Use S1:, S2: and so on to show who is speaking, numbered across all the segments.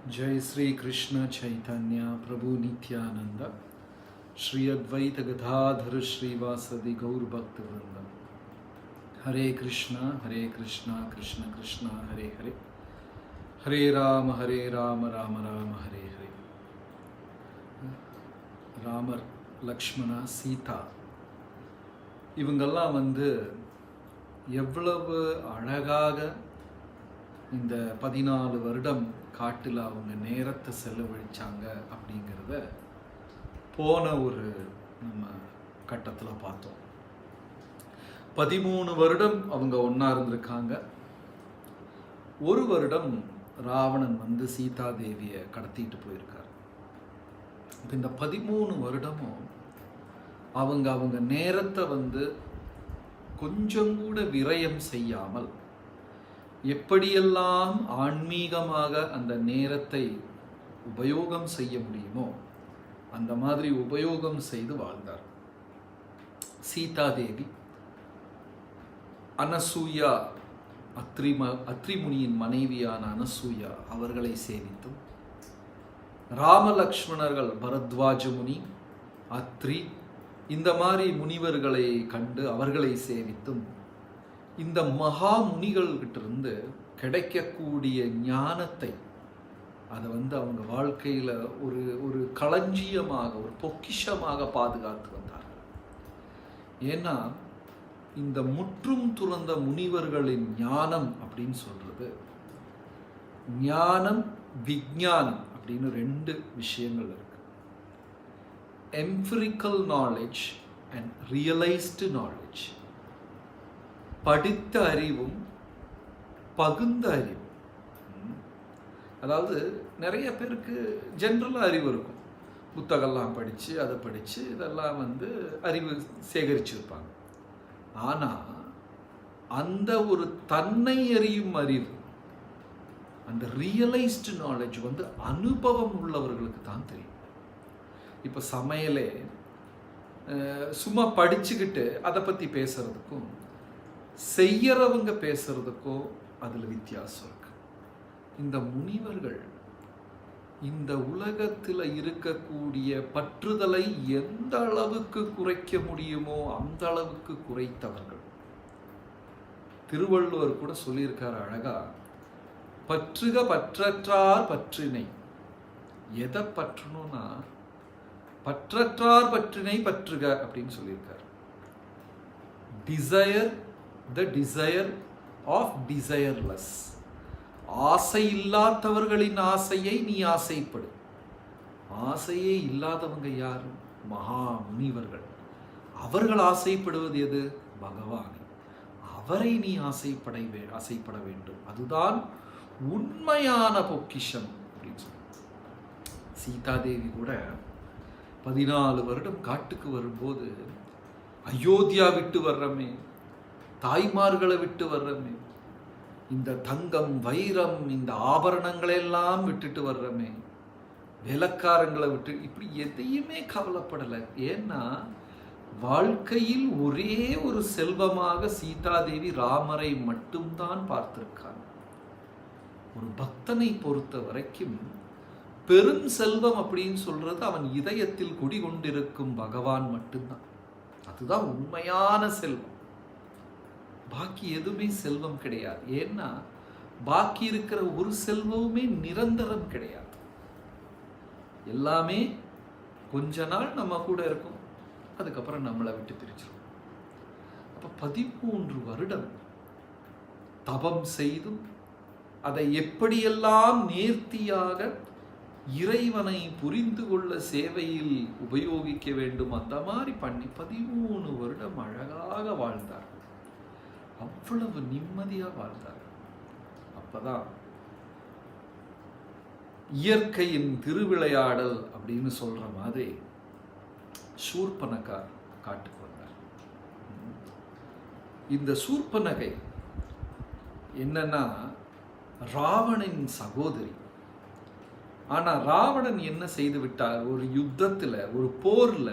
S1: जय श्री कृष्ण चैतन्य प्रभु नित्यानंद श्री अद्वैत गदाधर श्रीवासदि गौर भक्त वृंद। हरे कृष्णा कृष्ण कृष्ण हरे हरे, हरे राम राम राम हरे हरे। ராமர், லக்ஷ்மணா, சீதா இவங்கெல்லாம் எவ்வளவு அழகாக இந்த 14 வருடம் காட்டில் அவங்க நேரத்தை செலவழிச்சாங்க அப்படிங்கிறத போன ஒரு நம்ம கட்டத்தில் பார்த்தோம். 13 வருடம் அவங்க ஒன்றா இருந்திருக்காங்க. ஒரு வருடம் ராவணன் சீதா தேவியை கடத்திட்டு போயிருக்கார். இந்த 13 வருடமும் அவங்க நேரத்தை கொஞ்சம் கூட விரயம் செய்யாமல் எப்படியெல்லாம் ஆன்மீகமாக அந்த நேரத்தை உபயோகம் செய்ய முடியுமோ அந்த மாதிரி உபயோகம் செய்து வாழ்ந்தார். சீதா தேவி அனசூயா, அத்ரிமுனியின் மனைவியான அனசூயா அவர்களை சேவித்தும், ராமலக்ஷ்மணர்கள் பரத்வாஜ முனி, அத்ரி இந்த மாதிரி முனிவர்களை கண்டு அவர்களை சேவித்தும், இந்த மகா முனிகள்கிட்ட கிடைக்கக்கூடிய ஞானத்தை அதை அவங்க வாழ்க்கையில் ஒரு களஞ்சியமாக, ஒரு பொக்கிஷமாக பாதுகாத்து வந்தார்கள். ஏன்னா இந்த முற்றும் துறந்த முனிவர்களின் ஞானம் அப்படின்னு சொல்றது, ஞானம் விஞ்ஞானம் அப்படின்னு 2 விஷயங்கள் இருக்கு. Empirical knowledge and realised knowledge. படித்த அறிவும் பகுந்த அறிவும். அதாவது நிறைய பேருக்கு ஜென்ரலாக அறிவு இருக்கும், புத்தகம்லாம் படித்து அதை படித்து இதெல்லாம் அறிவு சேகரிச்சிருப்பாங்க. ஆனால் அந்த ஒரு தன்னை அறியும் அறிவு, அந்த ரியலைஸ்டு நாலேஜ் அனுபவம் உள்ளவர்களுக்கு தான் தெரியும். இப்போ சமையலே சும்மா படிச்சுக்கிட்டு அதை பற்றி பேசுறதுக்கும் செய்யறவங்க பேசுறதுக்கும் அதில் வித்தியாசம் இருக்கு. இந்த முனிவர்கள் இந்த உலகத்தில் இருக்கக்கூடிய பற்றுதலை எந்த அளவுக்கு குறைக்க முடியுமோ அந்த அளவுக்கு குறைத்தவர்கள். திருவள்ளுவர் கூட சொல்லியிருக்கார் அழகா, பற்றுக பற்றற்றார் பற்றினை. எதை பற்றணும்னா பற்றற்றார் பற்றினை பற்றுக அப்படின்னு சொல்லியிருக்கார். Desire the desire of desireless. ஆசை இல்லாதவர்களின் ஆசையை நீ ஆசைப்படு. ஆசையே இல்லாதவங்க யாரு? மகா முனிவர்கள். அவர்கள் ஆசைப்படுவது எது? பகவானை. அவரை நீ ஆசைப்பட வேண்டும். அதுதான் உண்மையான பொக்கிஷம் அப்படின்னு சொல்லி. சீதாதேவி கூட 14 வருடம் காட்டுக்கு வரும்போது, அயோத்தியா விட்டு வர்றமே, தாய்மார்களை விட்டு வர்றமே, இந்த தங்கம் வைரம் இந்த ஆபரணங்களெல்லாம் விட்டுட்டு வர்றமே, வேலைக்காரங்களை விட்டு, இப்படி எதையுமே கவலைப்படலை. ஏன்னா வாழ்க்கையில் ஒரே ஒரு செல்வமாக சீதாதேவி ராமரை மட்டும்தான் பார்த்திருக்காங்க. ஒரு பக்தனை பொறுத்த வரைக்கும் பெரும் செல்வம் அப்படின்னு சொல்றது அவன் இதயத்தில் குடிகொண்டிருக்கும் பகவான் மட்டும்தான். அதுதான் உண்மையான செல்வம். பாக்கி எதுவுமே செல்வம் கிடையாது. ஏன்னா பாக்கி இருக்கிற ஒரு செல்வமுமே நிரந்தரம் கிடையாது. எல்லாமே கொஞ்ச நாள் நம்ம கூட இருக்கும், அதுக்கப்புறம் நம்மளை விட்டு பிரிச்சிடும். அப்ப 13 வருடம் தபம் செய்தும் அதை எப்படியெல்லாம் நேர்த்தியாக இறைவனை புரிந்து கொள்ள சேவையில் உபயோகிக்க வேண்டும் அந்த மாதிரி பண்ணி 13 வருடம் அழகாக வாழ்ந்தார். அவ்வளவு நிம்மதியா வாழ்ந்தார். அப்பதான் இயற்கையின் திருவிளையாடல் அப்படின்னு சொல்ற மாதிரி சூர்பனகா காட்டுக்கு வந்தார். இந்த சூர்பனகை என்னன்னா ராவணன் சகோதரி. ஆனா ராவணன் என்ன செய்து விட்டார்? ஒரு யுத்தத்துல, ஒரு போர்ல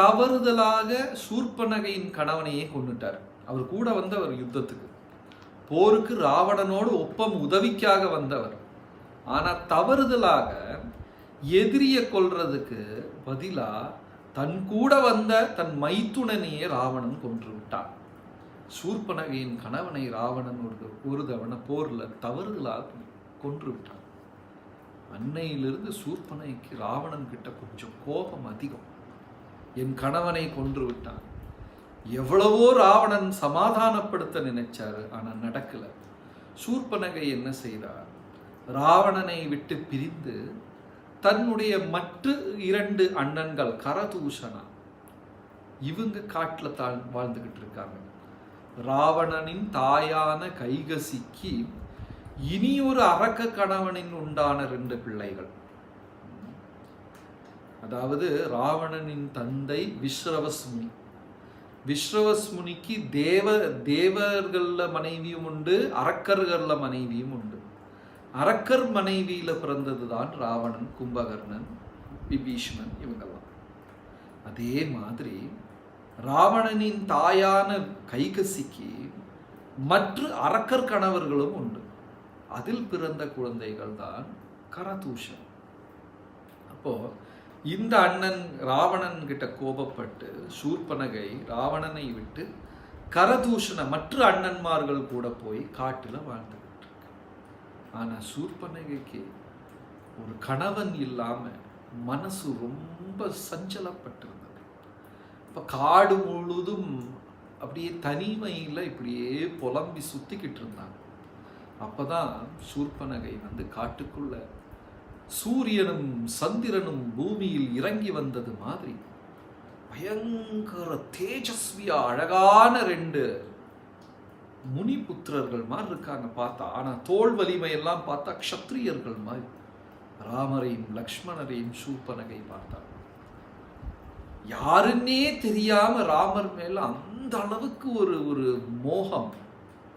S1: தவறுதலாக சூர்பனகையின் கணவனையே கொன்னுட்டார். அவர் கூட வந்தவர் யுத்தத்துக்கு, போருக்கு ராவணனோடு ஒப்பம் உதவிக்காக வந்தவர். ஆனால் தவறுதலாக எதிரியை கொல்றதுக்கு பதிலாக தன் கூட வந்த தன் மைத்துனனையே ராவணன் கொன்று விட்டான். சூர்பனகையின் கணவனை ராவணன் ஒரு தவணை போரில் தவறுதலாக கொன்று விட்டான். அன்னையிலிருந்து சூர்பனகைக்கு ராவணன் கிட்ட கொஞ்சம் கோபம் அதிகம். என் கணவனை கொன்று விட்டான். எவ்வளவோ ராவணன் சமாதானப்படுத்த நினைச்சாரு, ஆனால் நடக்கல. சூர்பனகை என்ன செய்தார்? ராவணனை விட்டு பிரிந்து தன்னுடைய மற்ற 2 அண்ணன்கள் கரதூஷணா இவங்க காட்டில் தான் வாழ்ந்துகிட்டு இருக்காங்க. ராவணனின் தாயான கைகசிக்கு இனி ஒரு அரக்க கணவனின் உண்டான 2 பிள்ளைகள். அதாவது ராவணனின் தந்தை விஸ்ரவஸ்முனி. விஸ்ரவஸ்முனிக்கு தேவர்கள்ல மனைவியும் உண்டு, அரக்கர்கள்ல மனைவியும் உண்டு. அரக்கர் மனைவியில பிறந்தது தான் ராவணன், கும்பகர்ணன், விபீஷணன் இவங்கெல்லாம். அதே மாதிரி ராவணனின் தாயான கைகசிக்கு மற்ற அரக்கர் கணவர்களும் உண்டு. அதில் பிறந்த குழந்தைகள் தான் கரதூஷன். அப்போ இந்த அண்ணன் ராவணன் கிட்ட கோபப்பட்டு சூர்பனகை ராவணனை விட்டு கரதூஷண மற்ற அண்ணன்மார்கள் கூட போய் காட்டுல வாழ்ந்துகிட்டு இருக்கு. ஆனா சூர்பனகைக்கு ஒரு கணவன் இல்லாம மனசு ரொம்ப சஞ்சலப்பட்டிருந்தது. இப்ப காடு முழுதும் அப்படியே தனிமையில இப்படியே புலம்பி சுத்திக்கிட்டு இருந்தாங்க. அப்பதான் சூர்பனகை காட்டுக்குள்ள சூரியனும் சந்திரனும் பூமியில் இறங்கி வந்தது மாதிரி பயங்கர தேஜஸ்வியா அழகான 2 முனி புத்திரர்கள் மாதிரி இருக்காங்க பார்த்தா. ஆனா தோல் வலிமை எல்லாம் பார்த்தா க்ஷத்ரியர்கள் மாதிரி. ராமரையும் லக்ஷ்மணரையும் சூர்பனகை பார்த்தார். யாருன்னே தெரியாம ராமர் மேல அந்த அளவுக்கு ஒரு மோகம்,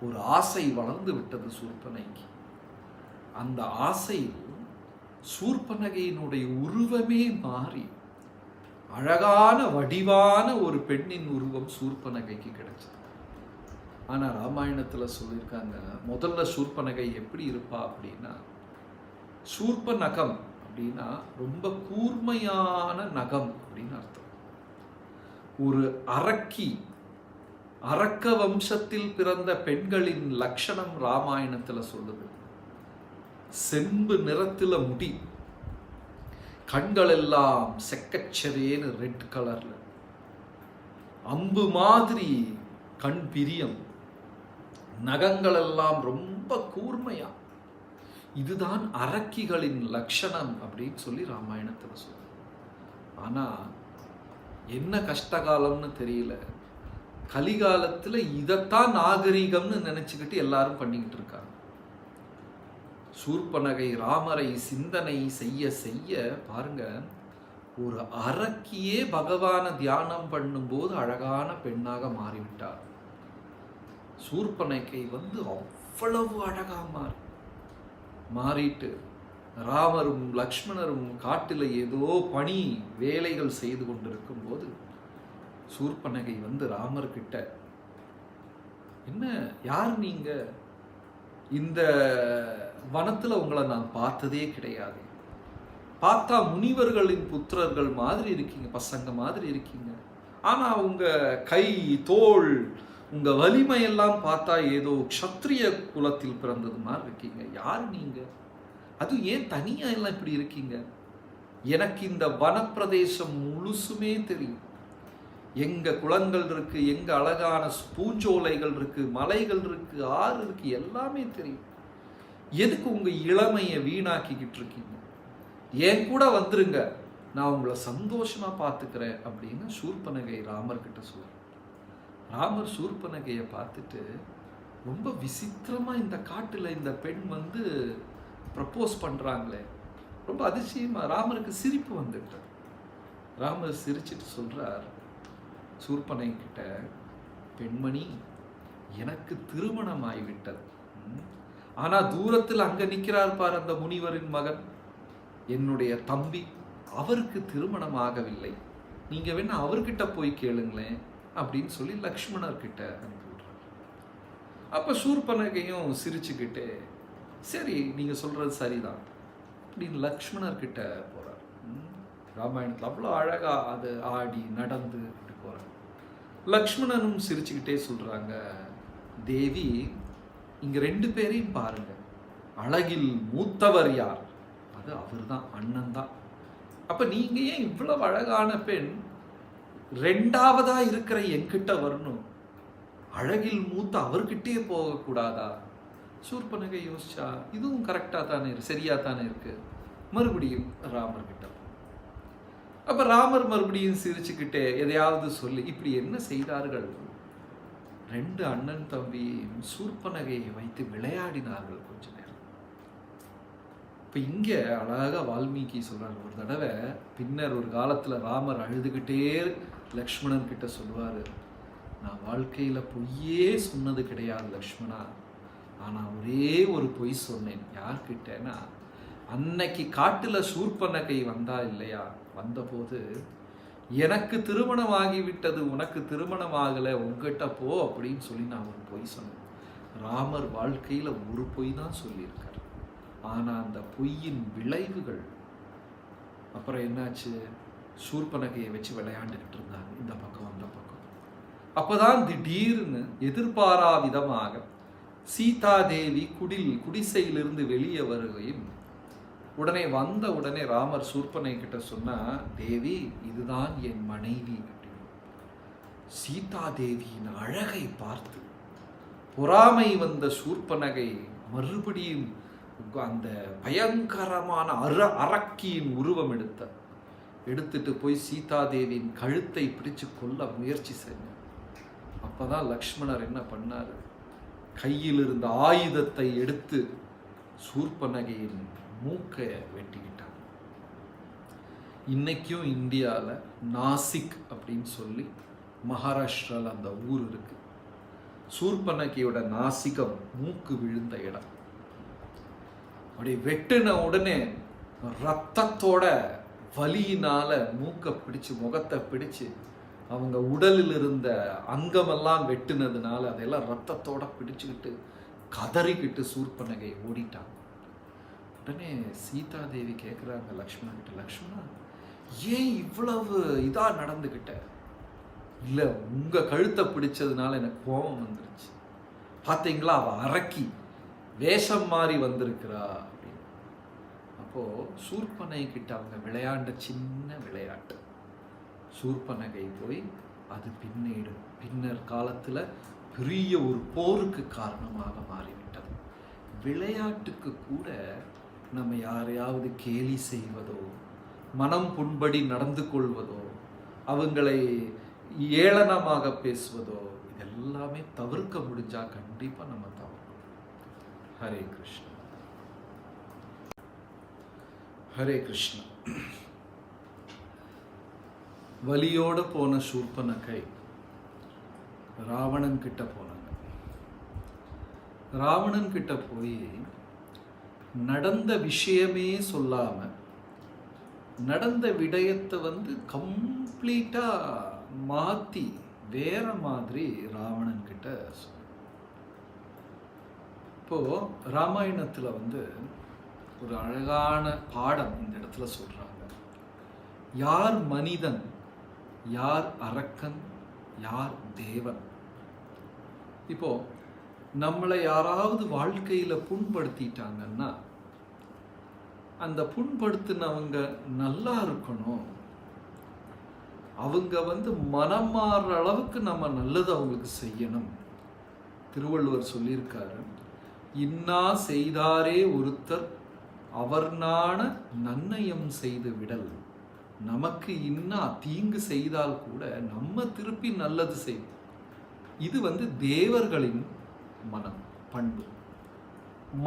S1: ஒரு ஆசை வளர்ந்து விட்டது சூர்பனகைக்கு. அந்த ஆசையில் சூர்பனகையினுடைய உருவமே மாறி அழகான வடிவான ஒரு பெண்ணின் உருவம் சூர்பனகைக்கு கிடைச்சது. ஆனா ராமாயணத்துல சொல்லியிருக்காங்க, முதல்ல சூர்பனகை எப்படி இருப்பா அப்படின்னா, சூர்பநகம் அப்படின்னா ரொம்ப கூர்மையான நகம் அப்படின்னு அர்த்தம். ஒரு அரக்கி, அரக்க வம்சத்தில் பிறந்த பெண்களின் லட்சணம் ராமாயணத்துல சொல்லுது. செம்பு நிறத்துல முடி, கண்கள் எல்லாம் செக்கச்சரேன்னு ரெட் கலர்ல, அம்பு மாதிரி கண் பிரியம், நகங்கள் எல்லாம் ரொம்ப கூர்மையா. இதுதான் அரக்கிகளின் லட்சணம் அப்படின்னு சொல்லி ராமாயணத்துல சொல்லுது. ஆனா என்ன கஷ்டகாலம்னு தெரியல, கலிகாலத்துல இதைத்தான் நாகரிகம்னு நினைச்சுக்கிட்டு எல்லாரும் பண்ணிக்கிட்டு இருக்காங்க. சூர்பனகை ராமரை சிந்தனை செய்ய செய்ய பாருங்க, ஒரு அரக்கியே பகவான தியானம் பண்ணும்போது அழகான பெண்ணாக மாறிவிட்டார். சூர்பனகை அவ்வளவு அழகா மாறிட்டு ராமரும் லக்ஷ்மணரும் காட்டில் ஏதோ பணி வேலைகள் செய்து கொண்டிருக்கும் போது சூர்பனகை ராமர்கிட்ட, என்ன யார் நீங்க? இந்த வனத்துல உங்களை நான் பார்த்ததே கிடையாது. பார்த்தா முனிவர்களின் புத்திரர்கள் மாதிரி இருக்கீங்க, பசங்க மாதிரி இருக்கீங்க. ஆனா உங்க கை தோள் உங்க வலிமையெல்லாம் பார்த்தா ஏதோ க்ஷத்ரிய குலத்தில் பிறந்தது மாதிரி இருக்கீங்க. யார் நீங்க? அது ஏன் தனியா எல்லாம் இப்படி இருக்கீங்க? எனக்கு இந்த வனப்பிரதேசம் முழுசுமே தெரியும். எங்க குளங்கள் இருக்கு, எங்க அழகான பூஞ்சோலைகள் இருக்கு, மலைகள் இருக்கு, ஆறு இருக்கு, எல்லாமே தெரியும். எதுக்கு உங்க இளமையை வீணாக்கிக்கிட்டு இருக்கீங்க? என் கூட வந்துருங்க, நான் உங்களை சந்தோஷமா பார்த்துக்கிறேன் அப்படின்னு சூர்பனகை ராமர்கிட்ட சொல்ற. ராமர் சூர்பனகையை பார்த்துட்டு ரொம்ப விசித்திரமா இந்த காட்டுல இந்த பெண் ப்ரப்போஸ் பண்றாங்களே, ரொம்ப அதிசயமா ராமருக்கு சிரிப்பு வந்துட்டு. ராமர் சிரிச்சிட்டு சொல்றார் சூர்பனை கிட்ட, பெண்மணி, எனக்கு திருமணம் ஆகிவிட்டது. ஆனா தூரத்தில் அங்க நிற்கிறார் பார் அந்த முனிவரின் மகன், என்னுடைய தம்பி, அவருக்கு திருமணம் ஆகவில்லை. நீங்க வேணா அவர்கிட்ட போய் கேளுங்களேன் அப்படின்னு சொல்லி லக்ஷ்மணர்கிட்ட அனுப்பிவிடுறார். அப்ப சூர்பனகையும் சிரிச்சுக்கிட்டே, சரி, நீங்கள் சொல்கிறது சரிதான் அப்படின்னு லக்ஷ்மணர்கிட்ட போகிறார். ராமாயணத்தில் அவ்வளோ அழகாக அது ஆடி நடந்து அப்படி போகிறார். லக்ஷ்மணனும் சிரிச்சுக்கிட்டே சொல்கிறாங்க, தேவி இங்கே 2 பேரையும் பாருங்க, அழகில் மூத்தவர் யார்? அது அவர் தான், அண்ணன் தான். அப்போ நீங்கள் ஏன் இவ்வளவு அழகான பெண் 2ஆவதா இருக்கிற என்கிட்ட வரணும்? அழகில் மூத்த அவர்கிட்டே போகக்கூடாதா? சூர்பனகை யோசிச்சா இதுவும் கரெக்டாக தானே சரியாக தானே இருக்கு. மறுபடியும் ராமர்கிட்ட. அப்போ ராமர் மறுபடியும் சிரிச்சுக்கிட்டே எதையாவது சொல்லி, இப்படி என்ன செய்தார்கள்? 2 அண்ணன் தம்பியும் சூர்பனகையை வைத்து விளையாடினார்கள் கொஞ்ச நேரம். இப்போ இங்கே அழகாக வால்மீகி சொல்கிறார் ஒரு தடவை. பின்னர் ஒரு காலத்தில் ராமர் அழுதுகிட்டே லக்ஷ்மணன் கிட்ட சொல்லுவார், நான் வாழ்க்கையில் பொய்யே சொன்னது கிடையாது லக்ஷ்மணா, ஆனால் ஒரே ஒரு பொய் சொன்னேன். யார்கிட்டனா, அன்னைக்கு காட்டில் சூர்பனகை வந்தா இல்லையா, வந்தபோது எனக்கு திருமணம் ஆகிவிட்டது, உனக்கு திருமணம் ஆகலை, உங்ககிட்ட போ அப்படின்னு சொல்லி நான் ஒரு பொய் சொன்னேன். ராமர் வாழ்க்கையில் ஒரு பொய் தான் சொல்லியிருக்கார். ஆனால் அந்த பொய்யின் விளைவுகள் அப்புறம் என்னாச்சு, சூர்பனகையை வச்சு விளையாண்டுக்கிட்டு இருந்தாங்க இந்த பக்கம் அந்த பக்கம். அப்போதான் திடீர்னு எதிர்பாரா விதமாக சீதாதேவி குடிசையிலிருந்து வெளியே வருகையும், உடனே ராமர் சூர்பனை கிட்ட சொன்னா, தேவி இதுதான் என் மனைவி அப்படின்னு. சீதாதேவியின் அழகை பார்த்து பொறாமை வந்த சூர்பனகை மறுபடியும் அந்த பயங்கரமான அரக்கியின் உருவம் எடுத்துட்டு போய் சீதாதேவியின் கழுத்தை பிடிச்சு கொள்ள முயற்சி செஞ்சார். அப்பதான் லக்ஷ்மணர் என்ன பண்ணாரு, கையில் இருந்த ஆயுதத்தை எடுத்து சூர்பனகையின் மூக்கை வெட்டிக்கிட்டாங்க. இன்னைக்கும் இந்தியாவில் நாசிக் அப்படின்னு சொல்லி மகாராஷ்டிராவில் அந்த ஊர் இருக்கு. சூர்பனகையோட நாசிகம் மூக்கு விழுந்த இடம். அப்படி வெட்டின உடனே ரத்தத்தோட வலியினால மூக்கை பிடிச்சு முகத்தை பிடிச்சு அவங்க உடலில் இருந்த அங்கமெல்லாம் வெட்டுனதுனால அதெல்லாம் ரத்தத்தோட பிடிச்சுக்கிட்டு கதறிக்கிட்டு சூர்பனகை ஓடிட்டாங்க. உடனே சீதாதேவி கேட்குறாங்க லக்ஷ்மணன் கிட்ட, லக்ஷ்மணா ஏன் இவ்வளவு இதா நடந்துக்கிட்ட? இல்லை, உங்க கழுத்தை பிடிச்சதுனால எனக்கு கோபம் வந்துருச்சு. பார்த்தீங்களா, அவ அரக்கி வேஷம் மாறி வந்திருக்கிறா அப்படின்னு. அப்போ சூர்பனை கிட்ட அவங்க விளையாண்ட சின்ன விளையாட்டு சூர்பனகை போய் அது பின்னர் காலத்துல பெரிய ஒரு போருக்கு காரணமாக மாறிவிட்டது. விளையாட்டுக்கு கூட நம்ம யாரையாவது கேலி செய்வதோ, மனம் புண்படி நடந்து கொள்வதோ, அவங்களை ஏளனமாக பேசுவதோ, இதெல்லாமே தவிர்க்க முடிஞ்சா கண்டிப்பா நம்ம தவிர்க்கணும். ஹரே கிருஷ்ணா, ஹரே கிருஷ்ணா. வலியோடு போன சூர்பனகை ராவணன் கிட்ட போனாங்க. ராவணன் கிட்ட போய் நடந்த விஷயமே சொல்லாம நடந்த விடயத்தை கம்ப்ளீட்டா மாத்தி வேற மாதிரி ராவணன் கிட்ட சொன்ன. இப்போ ராமாயணத்துல ஒரு அழகான பாடம் இந்த இடத்துல சொல்றாங்க. யார் மனிதன், யார் அரக்கன், யார் தேவன். இப்போ நம்மளை யாராவது வாழ்க்கையில புண்படுத்திட்டாங்கன்னா அந்த புண்படுத்தினவங்க நல்லா இருக்கணும். அவங்க மனம் மாறுற அளவுக்கு நம்ம நல்லது அவங்களுக்கு செய்யணும். திருவள்ளுவர் சொல்லியிருக்காரு, இன்னா செய்தாரே ஒருத்தர் அவர் நாண நன்னயம் செய்து விடல். நமக்கு இன்னா தீங்கு செய்தால் கூட நம்ம திருப்பி நல்லது செய்வோம். இது தேவர்களின் மனம் பண்பு.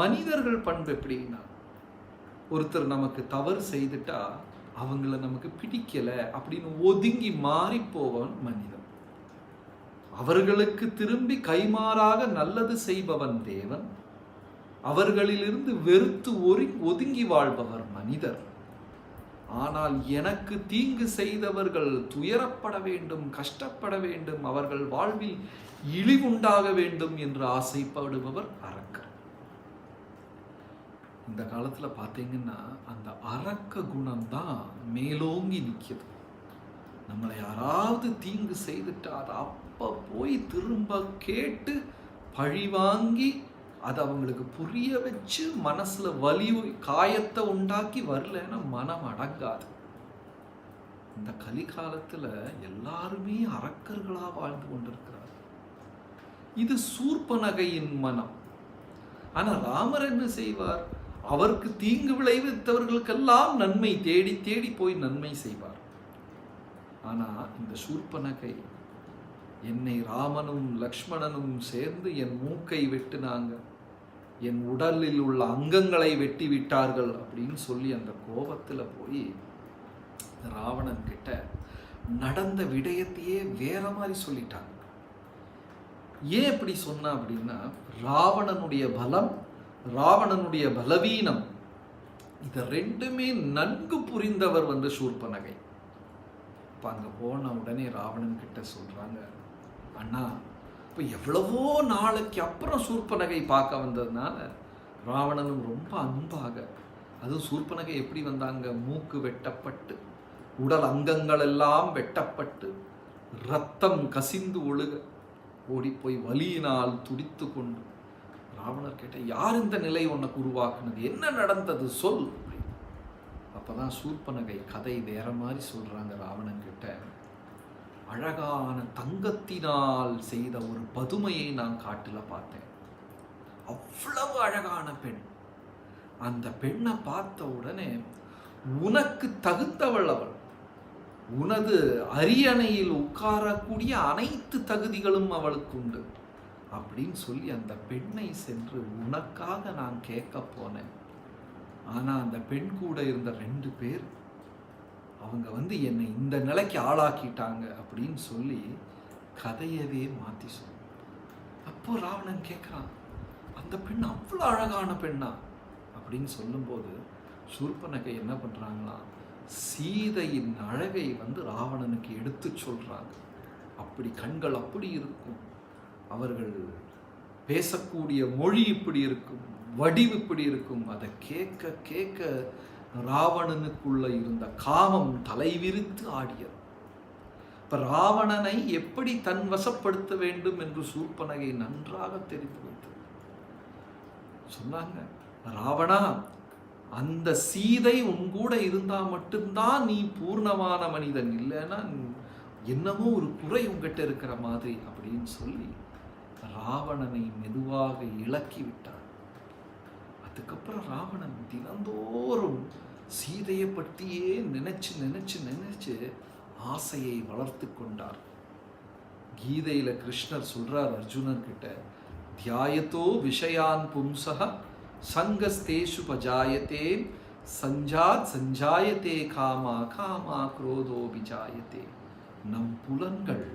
S1: மனிதர்கள் பண்பு எப்படின்னா, ஒருத்தர் நமக்கு தவறு செய்துட்டா அவங்கள நமக்கு பிடிக்கல அப்படின்னு ஒதுங்கி மாறி போவன் மனிதன். அவர்களுக்கு திரும்பி கைமாறாக நல்லது செய்பவன் தேவன். அவர்களிலிருந்து வெறுத்து ஒதுங்கி வாழ்பவர் மனிதர். ஆனால் எனக்கு தீங்கு செய்தவர்கள் துயரப்பட வேண்டும், கஷ்டப்பட வேண்டும், அவர்கள் வாழ்வில் இழிவுண்டாக வேண்டும் என்று ஆசைப்படுபவர் அரக்கர். இந்த காலத்தில் பார்த்தீங்கன்னா அந்த அரக்க குணம்தான் மேலோங்கி நிற்கிது. நம்மளை யாராவது தீங்கு செய்துட்டு அதை அப்போ போய் திரும்ப கேட்டு பழி வாங்கி அதை அவங்களுக்கு புரிய வச்சு மனசில் வலி காயத்தை உண்டாக்கி வரலன்னா மனம் அடங்காது. இந்த கலிகாலத்தில் எல்லாருமே அரக்கர்களாக வாழ்ந்து கொண்டிருக்கிறார். இது சூர்பனகையின் மனம். ஆனால் ராமர் என்ன செய்வார்? அவருக்கு தீங்கு விளைவித்தவர்களுக்கெல்லாம் நன்மை தேடி தேடி போய் நன்மை செய்வார். ஆனால் இந்த சூர்பனகை, என்னை ராமனும் லக்ஷ்மணனும் சேர்ந்து என் மூக்கை வெட்டினாங்க, என் உடலில் உள்ள அங்கங்களை வெட்டி விட்டார்கள் அப்படின்னு சொல்லி அந்த கோபத்தில் போய் ராவணன் கிட்ட நடந்த விடயத்தையே வேற மாதிரி சொல்லிட்டாங்க. ஏன் இப்படி சொன்னா அப்படின்னா, ராவணனுடைய பலம், ராவணனுடைய பலவீனம், இது ரெண்டுமே நன்கு புரிந்தவர் சூர்பனகை. இப்போ அங்கே போன உடனே ராவணன் கிட்ட சொல்றாங்க, அண்ணா இப்போ எவ்வளவோ நாளைக்கு அப்புறம் சூர்பனகை பார்க்க வந்ததுனால ராவணனும் ரொம்ப அன்பாக, அதுவும் சூர்பனகை எப்படி வந்தாங்க? மூக்கு வெட்டப்பட்டு, உடல் அங்கங்கள் எல்லாம் வெட்டப்பட்டு, ரத்தம் கசிந்து ஒழுக ஓடி போய் வலியினால் துடித்து கொண்டு ராவணர் கேட்ட, யார் இந்த நிலை உனக்கு உருவாக்குனது, என்ன நடந்தது சொல். அப்பதான் சூர்பனகை கதை வேற மாதிரி சொல்றாங்க ராவணன் கிட்ட. அழகான தங்கத்தினால் செய்த ஒரு பதுமையை நான் காட்டுல பார்த்தேன். அவ்வளவு அழகான பெண். அந்த பெண்ணை பார்த்த உடனே, உனக்கு தகுந்தவள் அவள், உனது அரியணையில் உட்காரக்கூடிய அனைத்து தகுதிகளும் அவளுக்கு உண்டு அப்படின்னு சொல்லி அந்த பெண்ணை சென்று உனக்காக நான் கேட்க போனேன். ஆனால் அந்த பெண் கூட இருந்த 2 பேர் அவங்க என்னை இந்த நிலைக்கு ஆளாக்கிட்டாங்க அப்படின்னு சொல்லி கதையவே மாற்றி சொன்ன. அப்போ ராவணன் கேட்குறான், அந்த பெண் அவ்வளோ அழகான பெண்ணா அப்படின்னு சொல்லும்போது சூர்பனகை என்ன பண்ணுறாங்களா, சீதையின் அழகை ராவணனுக்கு எடுத்து சொல்றாங்க. அப்படி கண்கள் அப்படி இருக்கும், அவர்கள் பேசக்கூடிய மொழி இப்படி இருக்கும், வடிவு இப்படி இருக்கும். அதை கேட்க கேட்க ராவணனுக்குள்ள இருந்த காமம் தலைவிரித்து ஆடியது. இப்ப ராவணனை எப்படி தன் வசப்படுத்த வேண்டும் என்று சூர்பனகை நன்றாக தெரிந்து வைத்தது. சொன்னாங்க, ராவணா, அந்த சீதை உன் கூட இருந்தா மட்டும்தான் நீ பூர்ணமான மனிதன், இல்லைன்னா என்னமோ ஒரு குறை உங்ககிட்ட இருக்கிற மாதிரி அப்படின்னு சொல்லி ராவணனை மெதுவாக இலக்கி விட்டார். அதுக்கப்புறம் ராவணன் தினந்தோறும் சீதையை பற்றியே நினைச்சு நினைச்சு நினைச்சு ஆசையை வளர்த்து கொண்டார். கீதையில கிருஷ்ணர் சொல்றார் அர்ஜுனன் கிட்ட, தியாயத்தோ விஷயான் பும்சஹ சங்கஸ்தேஷு பஜாயத்தே சஞ்சாத் சஞ்சாயத்தே காமா காமா குரோதோ விஜாயத்தே. நம் புலன்கள்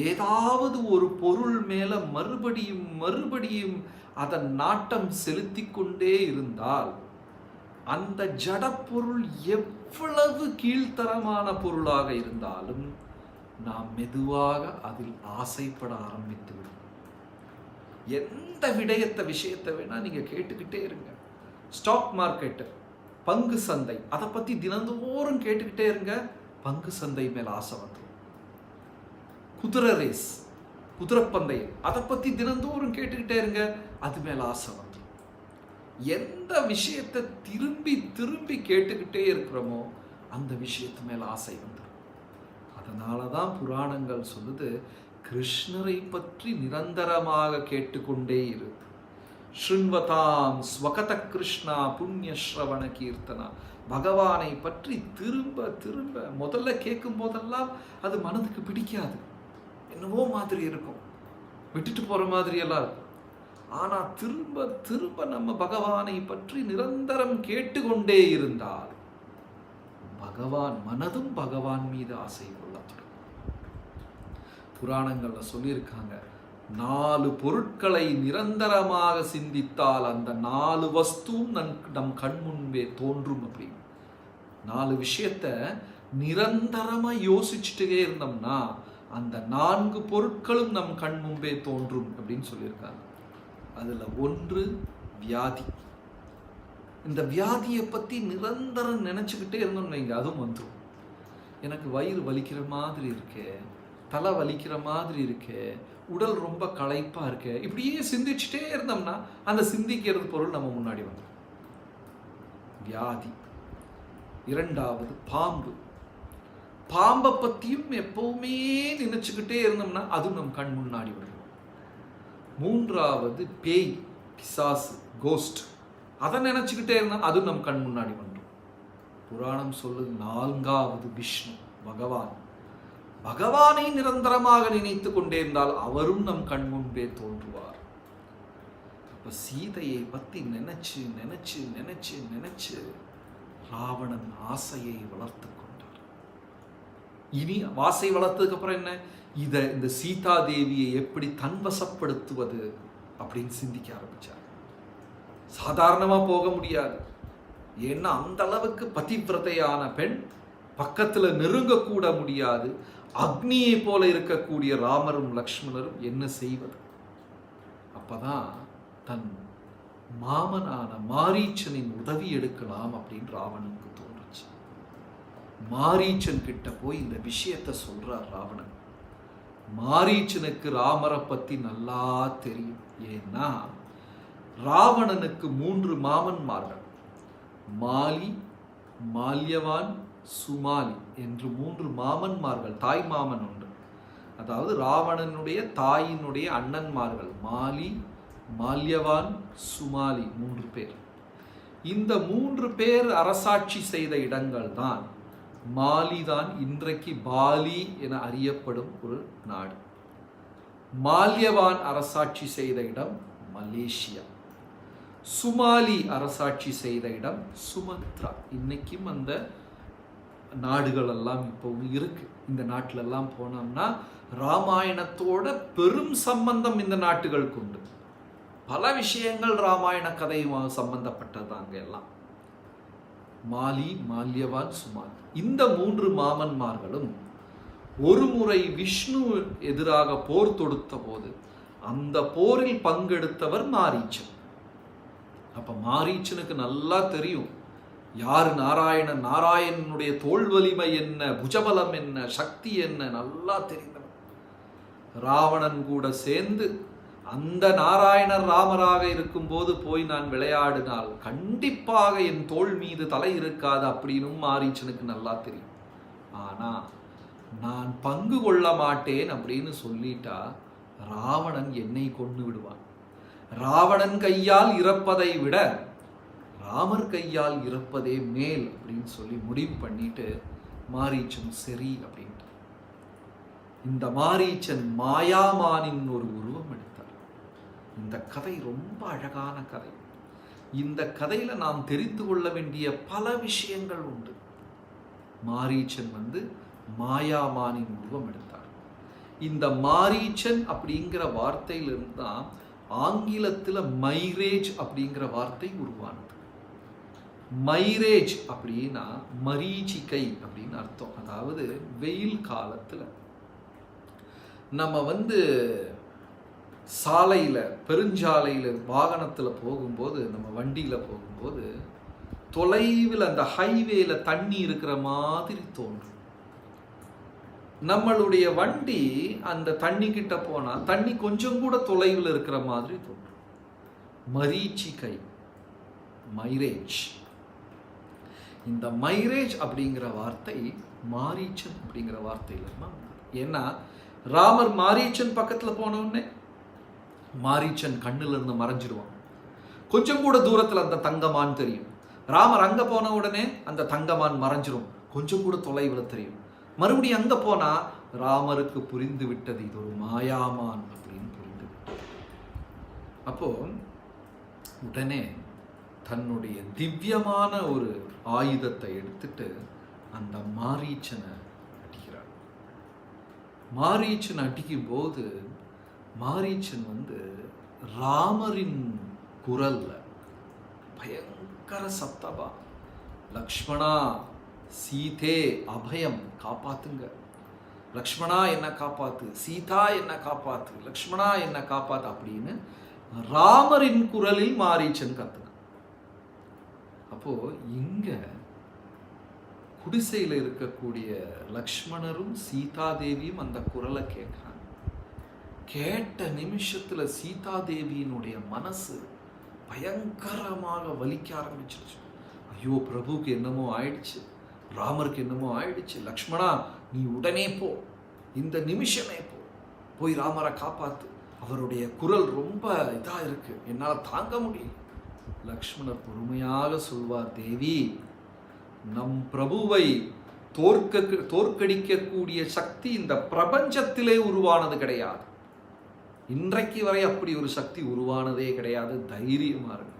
S1: ஏதாவது ஒரு பொருள் மேல மறுபடியும் மறுபடியும் அதன் நாட்டம் செலுத்தி கொண்டே இருந்தால் அந்த ஜடப்பொருள் எவ்வளவு கீழ்த்தரமான பொருளாக இருந்தாலும் நாம் மெதுவாக அதில் ஆசைப்பட ஆரம்பித்து விடும். எந்த விஷயத்தை வேணா நீங்க கேட்டுக்கிட்டே இருங்க. ஸ்டாக் மார்க்கெட், பங்கு சந்தை, அதை பத்தி தினந்தோறும் கேட்டுக்கிட்டே இருங்க. பங்கு சந்தை மேல ஆசை வந்துடும். குதிரை ரேஸ், குதிரைப்பந்தயம், அதை பத்தி தினந்தோறும் கேட்டுக்கிட்டே இருங்க, அது மேல ஆசை வந்துடும். எந்த விஷயத்தை திரும்பி திரும்பி கேட்டுக்கிட்டே இருக்கிறோமோ அந்த விஷயத்து மேல ஆசை வந்துடும். அதனாலதான் புராணங்கள் சொல்லுது, கிருஷ்ணரை பற்றி நிரந்தரமாக கேட்டுக்கொண்டே இரு. ஸ்ருண்வதாம் ஸ்வகத கிருஷ்ணா புண்ணிய ஸ்ரவண கீர்த்தனா. பகவானை பற்றி திரும்ப திரும்ப முதல்ல கேட்கும் போதெல்லாம் அது மனதுக்கு பிடிக்காது, என்னவோ மாதிரி இருக்கும், விட்டுட்டு போற மாதிரி எல்லாம் இருக்கும். ஆனா திரும்ப திரும்ப நம்ம பகவானை பற்றி நிரந்தரம் கேட்டுக்கொண்டே இருந்தால் பகவான் மனதும் பகவான் மீது ஆசை கொள்ள தொடங்கும். புராணங்கள்ல சொல்லியிருக்காங்க, 4 பொருட்களை நிரந்தரமாக சிந்தித்தால் அந்த 4 வஸ்துவும் நம் கண் முன்பே தோன்றும் அப்படின்னு. 4 விஷயத்த நிரந்தரமா யோசிச்சுட்டே இருந்தோம்னா அந்த 4 பொருட்களும் நம் கண் முன்பே தோன்றும் அப்படின்னு சொல்லியிருக்காங்க. அதுல 1 வியாதி, இந்த வியாதியை பற்றி நிரந்தரம் நினச்சிக்கிட்டே இருந்தோம்னு வைங்க, அதுவும் வந்துடும். எனக்கு வயிறு வலிக்கிற மாதிரி இருக்கு, தலை வலிக்கிற மாதிரி இருக்கு, உடல் ரொம்ப களைப்பாக இருக்கு, இப்படியே சிந்திச்சுட்டே இருந்தோம்னா அந்த சிந்திக்கிறது பொருள் நம்ம முன்னாடி வந்துடும். வியாதி. இரண்டாவது பாம்பு. பாம்பை பற்றியும் எப்பவுமே நினைச்சுக்கிட்டே இருந்தோம்னா அதுவும் நம் கண் முன்னாடி வரும். மூன்றாவது பேய், பிசாசு, கோஸ்ட். அதை நினைச்சுக்கிட்டே இருந்தா அதுவும் நம் கண் முன்னாடி வந்துடும். புராணம் சொல்லுது நான்காவது விஷ்ணு, பகவான். பகவானை நிரந்தரமாக நினைத்து கொண்டே இருந்தால் அவரும் நம் கண் முன்பே தோன்றுவார். அப்ப சீதையை பத்தி நினைச்சு நினைச்சு நினைச்சு நினைச்சு ராவணன் ஆசையை வளர்த்து கொண்டார். இனி ஆசை வளர்த்ததுக்கு அப்புறம் என்ன, இந்த சீதா தேவியை எப்படி தன்வசப்படுத்துவது அப்படின்னு சிந்திக்க ஆரம்பிச்சார். சாதாரணமா போக முடியாது. ஏன்னா அந்த அளவுக்கு பதிவிரதையான பெண், பக்கத்துல நெருங்கக்கூட முடியாது. அக்னியை போல இருக்கக்கூடிய ராமரும் லக்ஷ்மணரும் என்ன செய்வது? அப்பதான் தன் மாமனான மாரீச்சனின் உதவி எடுக்கலாம் அப்படின்னு ராவணனுக்கு தோன்றுச்சு. மாரீச்சன் கிட்ட போய் இந்த விஷயத்த சொல்றார் ராவணன். மாரீச்சனுக்கு ராமரை பத்தி நல்லா தெரியும். ஏன்னா ராவணனுக்கு 3 மாமன்மார்கள், மாலி, மால்யவான், சுமாலி என்று 3 மாமன்மார்கள். தாய் மாமன் உண்டு. அதாவது ராவணனுடைய தாயினுடைய அண்ணன்மார்கள் மாலி, மால்யவான், சுமாலி 3 பேர். இந்த 3 பேர் அரசாட்சி செய்த இடங்கள் தான் மாலி தான் இன்றைக்கு பாலி என அறியப்படும் ஒரு நாடு. மால்யவான் அரசாட்சி செய்த இடம் மலேசியா. சுமாலி அரசாட்சி செய்த இடம் சுமத்ரா. இன்னைக்கும் அந்த நாடுகள் எல்லாம் இப்பவும் இருக்கு. இந்த நாட்டில எல்லாம் போனோம்னா ராமாயணத்தோட பெரும் சம்பந்தம் இந்த நாட்டுகளுக்கு உண்டு. பல விஷயங்கள் ராமாயண கதை சம்பந்தப்பட்டதாங்க எல்லாம். மாலி, மால்யவான், சுமாலி இந்த 3 மாமன்மார்களும் ஒரு முறை விஷ்ணு எதிராக போர் தொடுத்த போது அந்த போரில் பங்கெடுத்தவர் மாரீச்சன். அப்ப மாரீச்சனுக்கு நல்லா தெரியும் யார் நாராயணன், நாராயணனுடைய தோல் வலிமை என்ன, புஜபலம் என்ன, சக்தி என்ன நல்லா தெரிந்தவர். ராவணன் கூட சேர்ந்து அந்த நாராயணர் ராமராக இருக்கும்போது போய் நான் விளையாடினால் கண்டிப்பாக என் தோள் மீது தலை இருக்காது அப்படின்னும் மாரீச்சனுக்கு நல்லா தெரியும். ஆனா நான் பங்கு கொள்ள மாட்டேன் அப்படின்னு சொல்லிட்டா ராவணன் என்னை கொண்டு விடுவான். ராவணன் கையால் இறப்பதை விட ராமர் கையால் இறப்பதே மேல் அப்படின்னு சொல்லி முடிவு பண்ணிட்டு மாரீச்சன் சரி அப்படின்ட்டு இந்த மாரீச்சன் மாயாமானின் ஒரு உருவம் எடுத்தார். இந்த கதை ரொம்ப அழகான கதை. இந்த கதையில நாம் தெரிந்து கொள்ள வேண்டிய பல விஷயங்கள் உண்டு. மாரீச்சன் மாயாமானின் உருவம் எடுத்தார். இந்த மாரீச்சன் அப்படிங்கிற வார்த்தையிலிருந்து தான் ஆங்கிலத்தில் மைரேஜ் அப்படிங்கிற வார்த்தை உருவானது. மைரேஜ் அப்படின்னா மரீச்சிக்கை அப்படின்னு அர்த்தம். அதாவது வெயில் காலத்துல நம்ம சாலையில, பெருஞ்சாலையில வாகனத்துல போகும்போது, நம்ம வண்டியில போகும்போது தொலைவில் அந்த ஹைவேல தண்ணி இருக்கிற மாதிரி தோன்றும். நம்மளுடைய வண்டி அந்த தண்ணி கிட்ட போனா தண்ணி கொஞ்சம் கூட தொலைவில் இருக்கிற மாதிரி தோன்றும். மரீச்சிக்கை, மைரேஜ். இந்த மைரேஜ் அப்படிங்கிற வார்த்தை மாரீச்சன் அப்படிங்கிற வார்த்தையில. ஏன்னா ராமர் மாரீச்சன் பக்கத்துல போன உடனே மாரீச்சன் கண்ணுல இருந்து மறைஞ்சிடுவான். கொஞ்சம் கூட தூரத்துல அந்த தங்கமான் தெரியும். ராமர் அங்க போன உடனே அந்த தங்கமான் மறைஞ்சிரும், கொஞ்சம் கூட தொலைவில் தெரியும். மறுபடியும் அங்க போனா ராமருக்கு புரிந்து விட்டது இது ஒரு மாயாமான் அப்படின்னு புரிந்து விட்டது. அப்போ உடனே தன்னுடைய திவ்யமான ஒரு ஆயுதத்தை எடுத்துட்டு அந்த மாரீச்சனை அடிக்கிறார். மாரீச்சன் அடிக்கும் போது மாரீச்சன் ராமரின் குரல்ல பயங்கர சப்தமா, லக்ஷ்மணா சீதே அபயம், காப்பாத்துங்க, லக்ஷ்மணா என்ன காப்பாத்து, சீதா என்ன காப்பாத்து, லக்ஷ்மணா என்ன காப்பாத்து அப்படின்னு ராமரின் குரலில் மாரீச்சன் கத்துனான். அப்போ இங்க குடிசையில் இருக்கக்கூடிய லக்ஷ்மணரும் சீதாதேவியும் அந்த குரலை கேட்கிறாங்க. கேட்ட நிமிஷத்துல சீதாதேவியினுடைய மனசு பயங்கரமாக வலிக்க ஆரம்பிச்சிருச்சு. ஐயோ, பிரபுக்கு என்னமோ ஆயிடுச்சு, ராமருக்கு என்னமோ ஆயிடுச்சு. லக்ஷ்மணா, நீ உடனே போ, இந்த நிமிஷமே போ, போய் ராமரை காப்பாத்து. அவருடைய குரல் ரொம்ப இதா இருக்கு, என்னால் தாங்க முடியல. லக்ஷ்மணர் பொறுமையாக சொல்வார், தேவி, நம் பிரபுவை தோற்கடிக்கக்கூடிய சக்தி இந்த பிரபஞ்சத்திலே உருவானது கிடையாது. இன்றைக்கு வரை அப்படி ஒரு சக்தி உருவானதே கிடையாது. தைரியமா இருக்கு.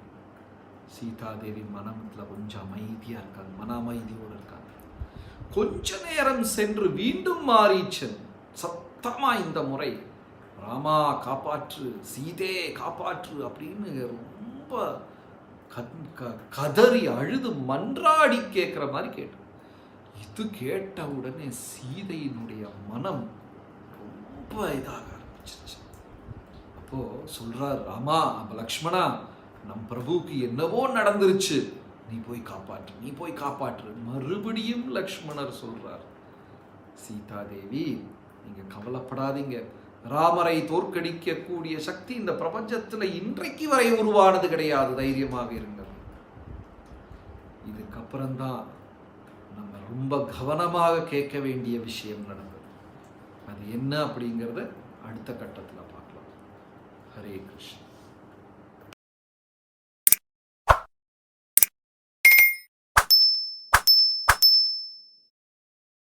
S1: சீதாதேவி மனத்துல கொஞ்சம் அமைதியா இருக்காங்க, மன அமைதியோடு இருக்காங்க. கொஞ்ச நேரம் சென்று மீண்டும் மாரீச்சன் சத்தமா இந்த முறை, ராமா காப்பாற்று, சீதே காப்பாற்று அப்படின்னு ரொம்ப கதறி அழுது மன்றாடி கேட்கிற மாதிரி கேட்டு. இது கேட்ட உடனே சீதையினுடைய மனம் ரொம்ப இதாக ஆரம்பிச்சிருச்சு. அப்போ சொல்றார், ராமா, லக்ஷ்மணா, நம் பிரபுக்கு என்னவோ நடந்துருச்சு, நீ போய் காப்பாற்று, நீ போய் காப்பாற்று. மறுபடியும் லக்ஷ்மணர் சொல்றார், சீதாதேவி, நீங்க கவலைப்படாதீங்க, ராமரை தோற்கடிக்கக்கூடிய சக்தி இந்த பிரபஞ்சத்துல இன்றைக்கு வரை உருவானது கிடையாது, தைரியமாக இருங்கள். இதுக்கப்புறம்தான் நம்ம ரொம்ப கவனமாக கேட்க வேண்டிய விஷயம் நடந்தது. அது என்ன அப்படிங்கிறத அடுத்த கட்டத்தில் பார்க்கலாம். ஹரே கிருஷ்ணா.